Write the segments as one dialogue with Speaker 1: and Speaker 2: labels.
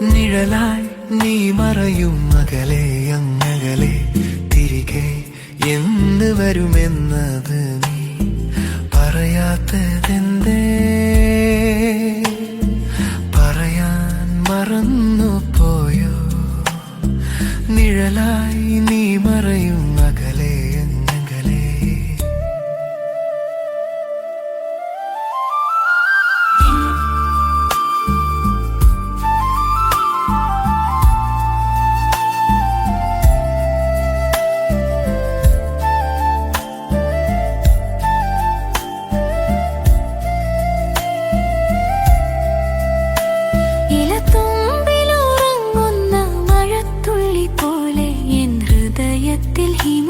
Speaker 1: നിഴലായി നീ മറയും അകലെ അങ്ങകലെ തിരികെ എന്ന് വരുമെന്നത് നീ പറയാത്തതെന്തേ? പറയാൻ മറന്നു പോയോ? നിഴലായി നീ മറയും അകലെ അങ്ങകലെ.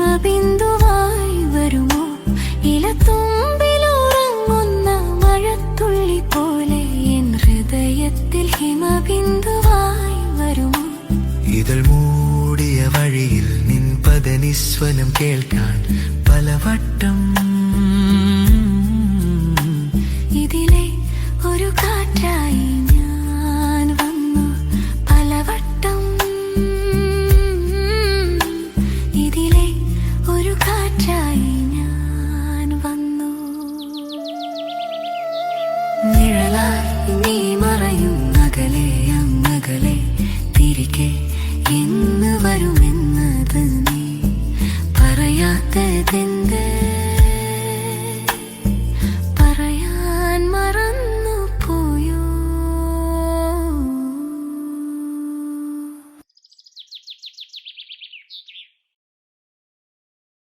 Speaker 2: ഹിമബിന്ദുവായി വരുമോ? ഇലത്തുമ്പിലുറങ്ങുന്ന മഴത്തുള്ളി പോലെ എൻ ഹൃദയത്തിൽ ഹിമബിന്ദുവായി വരുമോ?
Speaker 1: ഇതൾ മൂടിയ വഴിയിൽ നിൻ പദനിസ്വനം കേൾക്കാൻ